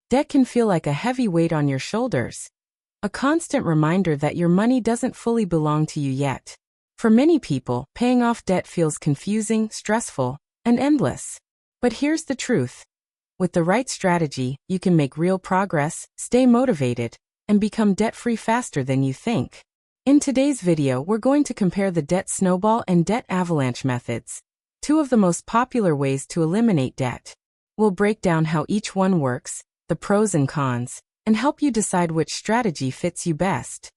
Debt can feel like a heavy weight on your shoulders, a constant reminder that your money doesn't fully belong to you yet. For many people, paying off debt feels confusing, stressful, and endless. But here's the truth. With the right strategy, you can make real progress, stay motivated, and become debt-free faster than you think. In today's video, we're going to compare the Debt Snowball and Debt Avalanche methods, two of the most popular ways to eliminate debt. We'll break down how each one works, the pros and cons, and help you decide which strategy fits you best.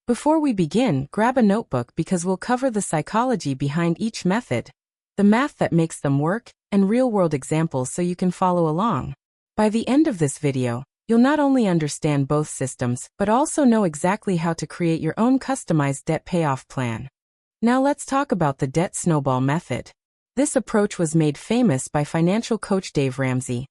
Before we begin, grab a notebook because we'll cover the psychology behind each method, the math that makes them work, and real-world examples so you can follow along. By the end of this video, you'll not only understand both systems, but also know exactly how to create your own customized debt payoff plan. Now let's talk about the Debt Snowball method. This approach was made famous by financial coach Dave Ramsey,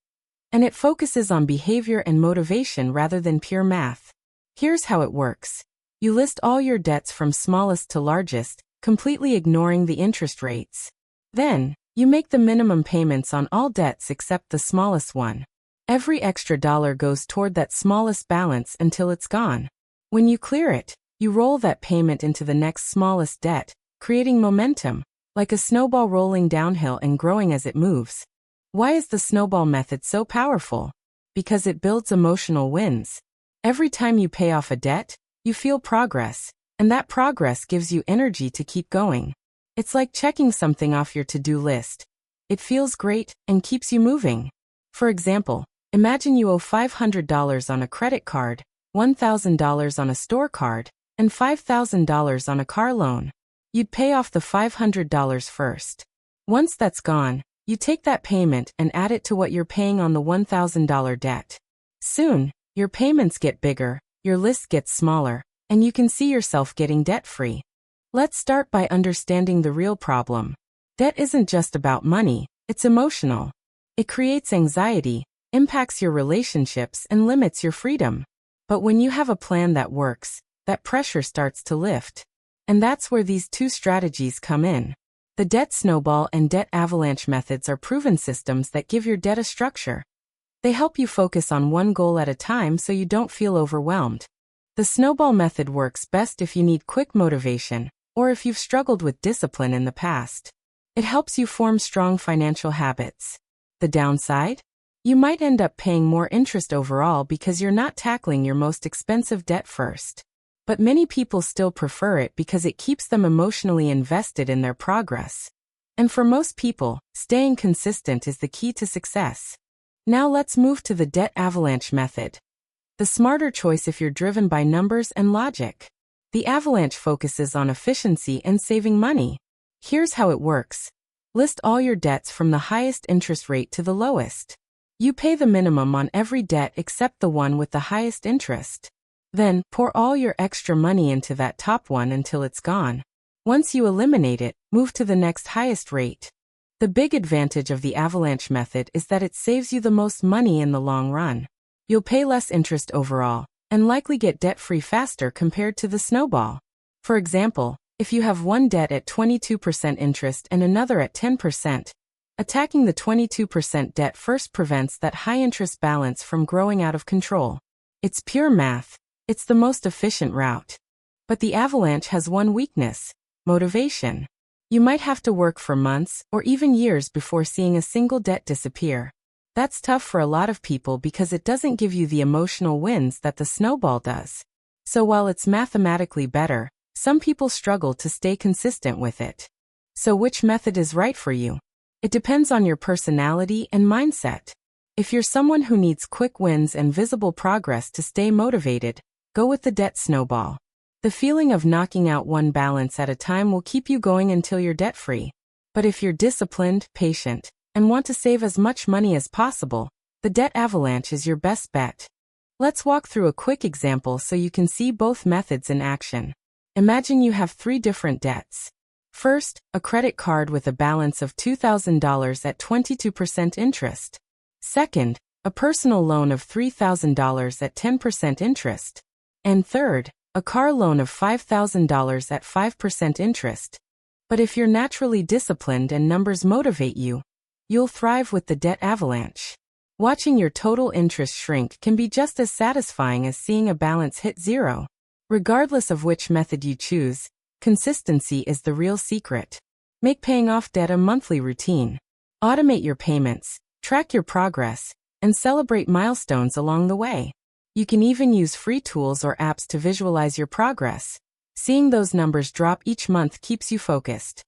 and it focuses on behavior and motivation rather than pure math. Here's how it works. You list all your debts from smallest to largest, completely ignoring the interest rates. Then, you make the minimum payments on all debts except the smallest one. Every extra dollar goes toward that smallest balance until it's gone. When you clear it, you roll that payment into the next smallest debt, creating momentum, like a snowball rolling downhill and growing as it moves. Why is the snowball method so powerful? Because it builds emotional wins. Every time you pay off a debt, you feel progress, and that progress gives you energy to keep going. It's like checking something off your to-do list. It feels great and keeps you moving. For example, imagine you owe $500 on a credit card, $1,000 on a store card, and $5,000 on a car loan. You'd pay off the $500 first. Once that's gone, you take that payment and add it to what you're paying on the $1,000 debt. Soon, your payments get bigger, your list gets smaller, and you can see yourself getting debt-free. Let's start by understanding the real problem. Debt isn't just about money, it's emotional. It creates anxiety, impacts your relationships, and limits your freedom. But when you have a plan that works, that pressure starts to lift. And that's where these two strategies come in. The Debt Snowball and Debt Avalanche methods are proven systems that give your debt a structure. They help you focus on one goal at a time so you don't feel overwhelmed. The Snowball method works best if you need quick motivation, or if you've struggled with discipline in the past. It helps you form strong financial habits. The downside? You might end up paying more interest overall because you're not tackling your most expensive debt first. But many people still prefer it because it keeps them emotionally invested in their progress. And for most people, staying consistent is the key to success. Now let's move to the Debt Avalanche method. The smarter choice if you're driven by numbers and logic. The Avalanche focuses on efficiency and saving money. Here's how it works. List all your debts from the highest interest rate to the lowest. You pay the minimum on every debt except the one with the highest interest. Then, pour all your extra money into that top one until it's gone. Once you eliminate it, move to the next highest rate. The big advantage of the Avalanche method is that it saves you the most money in the long run. You'll pay less interest overall, and likely get debt-free faster compared to the Snowball. For example, if you have one debt at 22% interest and another at 10%, attacking the 22% debt first prevents that high-interest balance from growing out of control. It's pure math. It's the most efficient route. But the Avalanche has one weakness: motivation. You might have to work for months or even years before seeing a single debt disappear. That's tough for a lot of people because it doesn't give you the emotional wins that the Snowball does. So while it's mathematically better, some people struggle to stay consistent with it. So which method is right for you? It depends on your personality and mindset. If you're someone who needs quick wins and visible progress to stay motivated, go with the Debt Snowball. The feeling of knocking out one balance at a time will keep you going until you're debt-free. But if you're disciplined, patient, and want to save as much money as possible, the Debt Avalanche is your best bet. Let's walk through a quick example so you can see both methods in action. Imagine you have 3 different debts. First, a credit card with a balance of $2,000 at 22% interest. Second, a personal loan of $3,000 at 10% interest. And third, a car loan of $5,000 at 5% interest. But if you're naturally disciplined and numbers motivate you, you'll thrive with the Debt Avalanche. Watching your total interest shrink can be just as satisfying as seeing a balance hit zero. Regardless of which method you choose, consistency is the real secret. Make paying off debt a monthly routine. Automate your payments, track your progress, and celebrate milestones along the way. You can even use free tools or apps to visualize your progress. Seeing those numbers drop each month keeps you focused.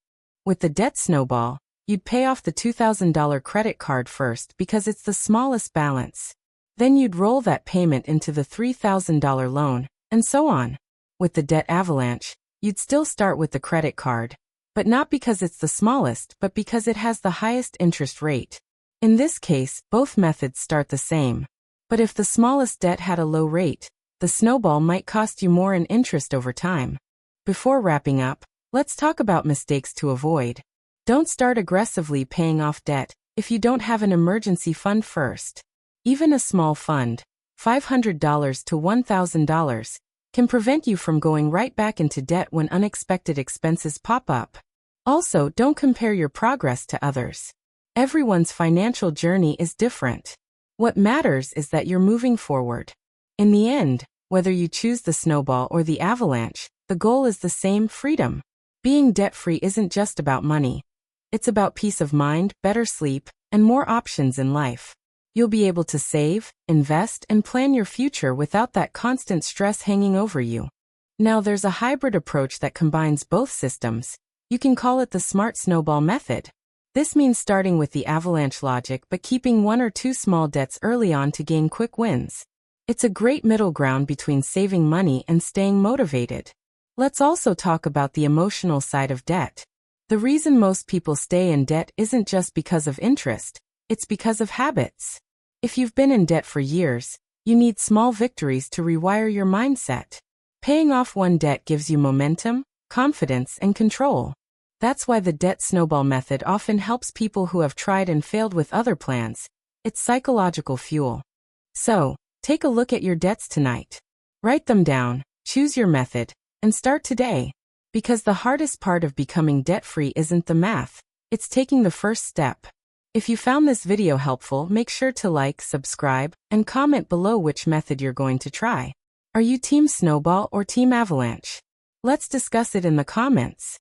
With the Debt Snowball, you'd pay off the $2,000 credit card first because it's the smallest balance. Then you'd roll that payment into the $3,000 loan, and so on. With the Debt Avalanche, you'd still start with the credit card, but not because it's the smallest, but because it has the highest interest rate. In this case, both methods start the same. But if the smallest debt had a low rate, the snowball might cost you more in interest over time. Before wrapping up, let's talk about mistakes to avoid. Don't start aggressively paying off debt if you don't have an emergency fund first. Even a small fund, $500 to $1,000, can prevent you from going right back into debt when unexpected expenses pop up. Also, don't compare your progress to others. Everyone's financial journey is different. What matters is that you're moving forward. In the end, whether you choose the snowball or the avalanche, the goal is the same: freedom. Being debt-free isn't just about money. It's about peace of mind, better sleep, and more options in life. You'll be able to save, invest, and plan your future without that constant stress hanging over you. Now there's a hybrid approach that combines both systems. You can call it the smart snowball method. This means starting with the avalanche logic but keeping one or two small debts early on to gain quick wins. It's a great middle ground between saving money and staying motivated. Let's also talk about the emotional side of debt. The reason most people stay in debt isn't just because of interest, it's because of habits. If you've been in debt for years, you need small victories to rewire your mindset. Paying off one debt gives you momentum, confidence, and control. That's why the Debt Snowball method often helps people who have tried and failed with other plans. It's psychological fuel. So, take a look at your debts tonight. Write them down, choose your method, and start today. Because the hardest part of becoming debt-free isn't the math, it's taking the first step. If you found this video helpful, make sure to like, subscribe, and comment below which method you're going to try. Are you Team Snowball or Team Avalanche? Let's discuss it in the comments.